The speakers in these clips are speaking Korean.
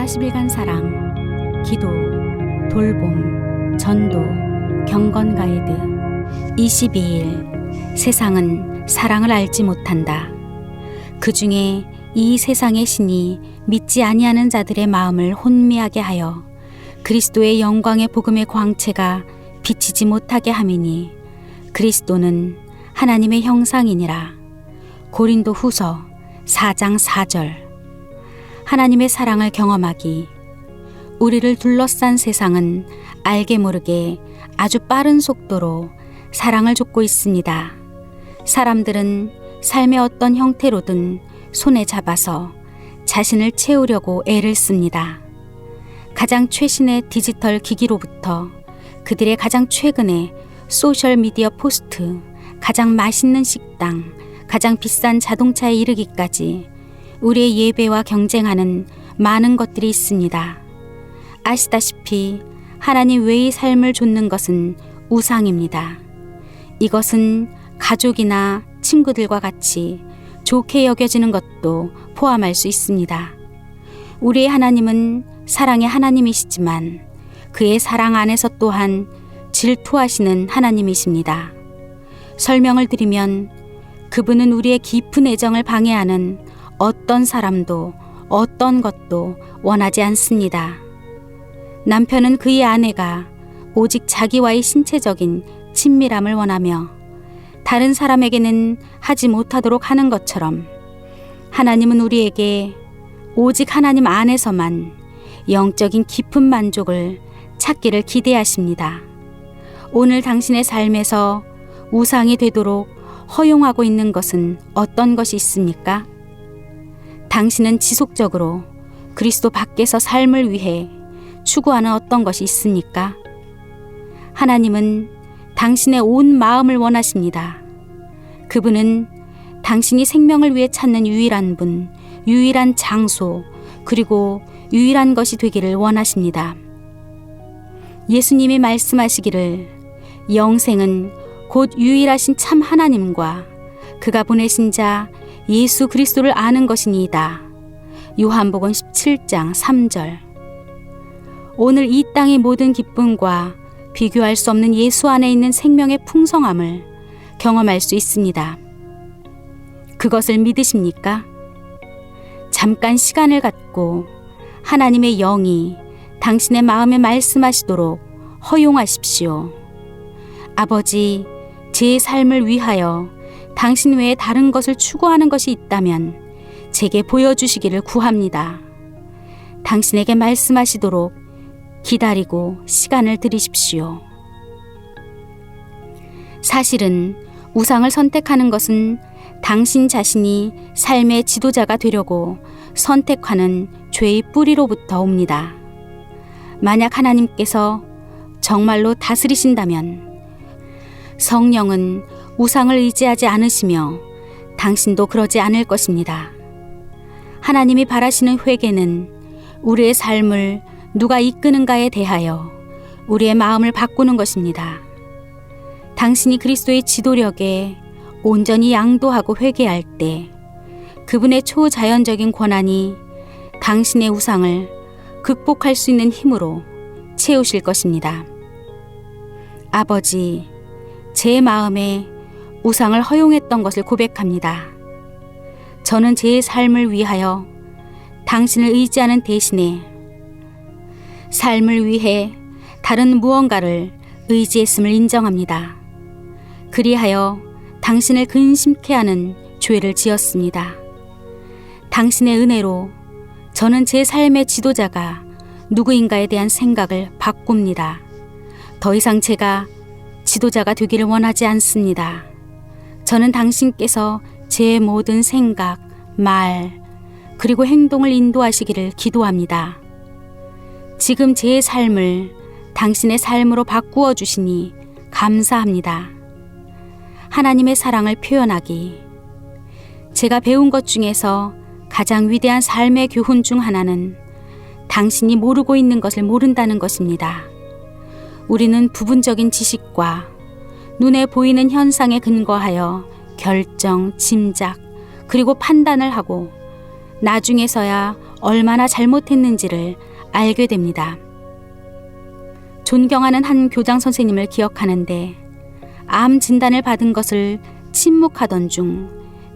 40일간 사랑, 기도, 돌봄, 전도, 경건 가이드. 22일, 세상은 사랑을 알지 못한다. 그 중에 이 세상의 신이 믿지 아니하는 자들의 마음을 혼미하게 하여 그리스도의 영광의 복음의 광채가 비치지 못하게 함이니 그리스도는 하나님의 형상이니라. 고린도 후서 4장 4절. 하나님의 사랑을 경험하기. 우리를 둘러싼 세상은 알게 모르게 아주 빠른 속도로 사랑을 좇고 있습니다. 사람들은 삶의 어떤 형태로든 손에 잡아서 자신을 채우려고 애를 씁니다. 가장 최신의 디지털 기기로부터 그들의 가장 최근의 소셜미디어 포스트, 가장 맛있는 식당, 가장 비싼 자동차에 이르기까지 우리의 예배와 경쟁하는 많은 것들이 있습니다. 아시다시피 하나님 외의 삶을 좇는 것은 우상입니다. 이것은 가족이나 친구들과 같이 좋게 여겨지는 것도 포함할 수 있습니다. 우리의 하나님은 사랑의 하나님이시지만 그의 사랑 안에서 또한 질투하시는 하나님이십니다. 설명을 드리면 그분은 우리의 깊은 애정을 방해하는 어떤 사람도 어떤 것도 원하지 않습니다. 남편은 그의 아내가 오직 자기와의 신체적인 친밀함을 원하며 다른 사람에게는 하지 못하도록 하는 것처럼 하나님은 우리에게 오직 하나님 안에서만 영적인 깊은 만족을 찾기를 기대하십니다. 오늘 당신의 삶에서 우상이 되도록 허용하고 있는 것은 어떤 것이 있습니까? 당신은 지속적으로 그리스도 밖에서 삶을 위해 추구하는 어떤 것이 있습니까? 하나님은 당신의 온 마음을 원하십니다. 그분은 당신이 생명을 위해 찾는 유일한 분, 유일한 장소, 그리고 유일한 것이 되기를 원하십니다. 예수님이 말씀하시기를 영생은 곧 유일하신 참 하나님과 그가 보내신 자 예수 그리스도를 아는 것이니이다. 요한복음 17장 3절. 오늘 이 땅의 모든 기쁨과 비교할 수 없는 예수 안에 있는 생명의 풍성함을 경험할 수 있습니다. 그것을 믿으십니까? 잠깐 시간을 갖고 하나님의 영이 당신의 마음에 말씀하시도록 허용하십시오. 아버지, 제 삶을 위하여 당신 외에 다른 것을 추구하는 것이 있다면 제게 보여주시기를 구합니다. 당신에게 말씀하시도록 기다리고 시간을 들이십시오. 사실은 우상을 선택하는 것은 당신 자신이 삶의 지도자가 되려고 선택하는 죄의 뿌리로부터 옵니다. 만약 하나님께서 정말로 다스리신다면 성령은 우상을 의지하지 않으시며 당신도 그러지 않을 것입니다. 하나님이 바라시는 회개는 우리의 삶을 누가 이끄는가에 대하여 우리의 마음을 바꾸는 것입니다. 당신이 그리스도의 지도력에 온전히 양도하고 회개할 때 그분의 초자연적인 권한이 당신의 우상을 극복할 수 있는 힘으로 채우실 것입니다. 아버지, 제 마음에 우상을 허용했던 것을 고백합니다. 저는 제 삶을 위하여 당신을 의지하는 대신에 삶을 위해 다른 무언가를 의지했음을 인정합니다. 그리하여 당신을 근심케 하는 죄를 지었습니다. 당신의 은혜로 저는 제 삶의 지도자가 누구인가에 대한 생각을 바꿉니다. 더 이상 제가 지도자가 되기를 원하지 않습니다. 저는 당신께서 제 모든 생각, 말, 그리고 행동을 인도하시기를 기도합니다. 지금 제 삶을 당신의 삶으로 바꾸어 주시니 감사합니다. 하나님의 사랑을 표현하기. 제가 배운 것 중에서 가장 위대한 삶의 교훈 중 하나는 당신이 모르고 있는 것을 모른다는 것입니다. 우리는 부분적인 지식과 눈에 보이는 현상에 근거하여 결정, 짐작, 그리고 판단을 하고 나중에서야 얼마나 잘못했는지를 알게 됩니다. 존경하는 한 교장 선생님을 기억하는데 암 진단을 받은 것을 침묵하던 중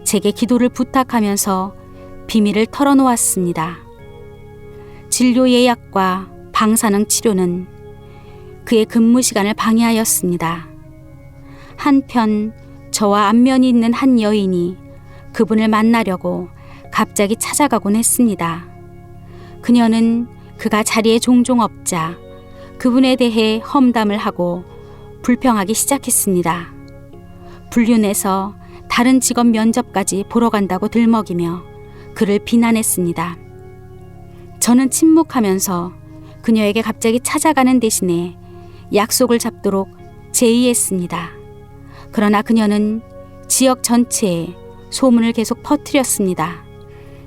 제게 기도를 부탁하면서 비밀을 털어놓았습니다. 진료 예약과 방사능 치료는 그의 근무 시간을 방해하였습니다. 한편 저와 안면이 있는 한 여인이 그분을 만나려고 갑자기 찾아가곤 했습니다. 그녀는 그가 자리에 종종 없자 그분에 대해 험담을 하고 불평하기 시작했습니다. 불륜해서 다른 직업 면접까지 보러 간다고 들먹이며 그를 비난했습니다. 저는 침묵하면서 그녀에게 갑자기 찾아가는 대신에 약속을 잡도록 제의했습니다. 그러나 그녀는 지역 전체에 소문을 계속 퍼뜨렸습니다.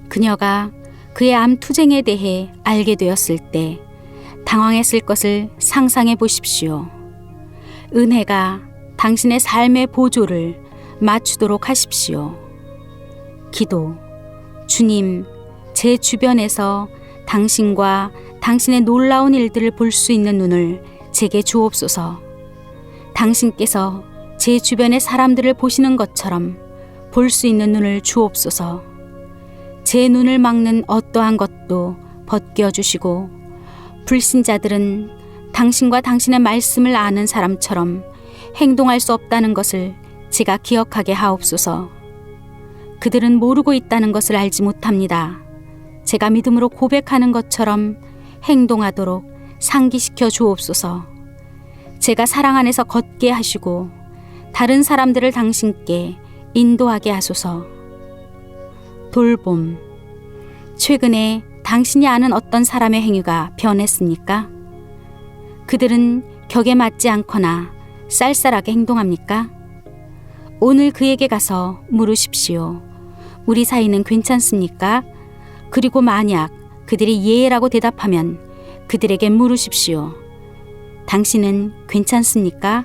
그녀가 그의 암 투쟁에 대해 알게 되었을 때 당황했을 것을 상상해 보십시오. 은혜가 당신의 삶의 보조를 맞추도록 하십시오. 기도. 주님, 제 주변에서 당신과 당신의 놀라운 일들을 볼 수 있는 눈을 제게 주옵소서. 당신께서 제 주변의 사람들을 보시는 것처럼 볼 수 있는 눈을 주옵소서. 제 눈을 막는 어떠한 것도 벗겨주시고 불신자들은 당신과 당신의 말씀을 아는 사람처럼 행동할 수 없다는 것을 제가 기억하게 하옵소서. 그들은 모르고 있다는 것을 알지 못합니다. 제가 믿음으로 고백하는 것처럼 행동하도록 상기시켜 주옵소서. 제가 사랑 안에서 걷게 하시고 다른 사람들을 당신께 인도하게 하소서. 돌봄. 최근에 당신이 아는 어떤 사람의 행위가 변했습니까? 그들은 격에 맞지 않거나 쌀쌀하게 행동합니까? 오늘 그에게 가서 물으십시오. 우리 사이는 괜찮습니까? 그리고 만약 그들이 예라고 대답하면 그들에게 물으십시오. 당신은 괜찮습니까?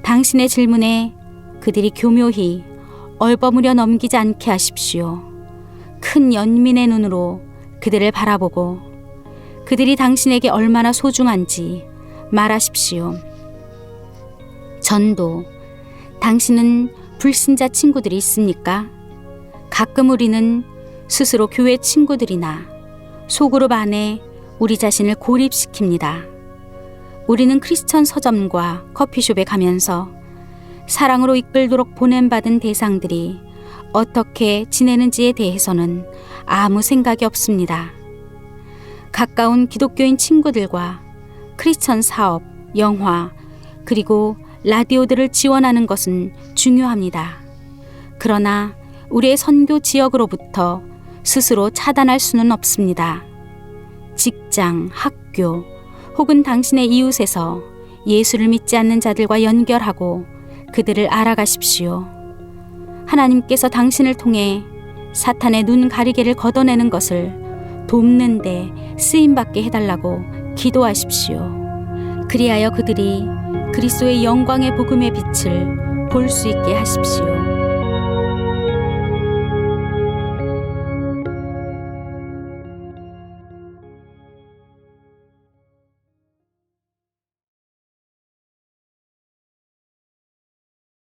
당신의 질문에 그들이 교묘히 얼버무려 넘기지 않게 하십시오. 큰 연민의 눈으로 그들을 바라보고 그들이 당신에게 얼마나 소중한지 말하십시오. 전도. 당신은 불신자 친구들이 있습니까? 가끔 우리는 스스로 교회 친구들이나 소그룹 안에 우리 자신을 고립시킵니다. 우리는 크리스천 서점과 커피숍에 가면서 사랑으로 이끌도록 보냄받은 대상들이 어떻게 지내는지에 대해서는 아무 생각이 없습니다. 가까운 기독교인 친구들과 크리스천 사업, 영화, 그리고 라디오들을 지원하는 것은 중요합니다. 그러나 우리의 선교 지역으로부터 스스로 차단할 수는 없습니다. 직장, 학교, 혹은 당신의 이웃에서 예수를 믿지 않는 자들과 연결하고 그들을 알아가십시오. 하나님께서 당신을 통해 사탄의 눈 가리개를 걷어내는 것을 돕는데 쓰임받게 해달라고 기도하십시오. 그리하여 그들이 그리스도의 영광의 복음의 빛을 볼 수 있게 하십시오.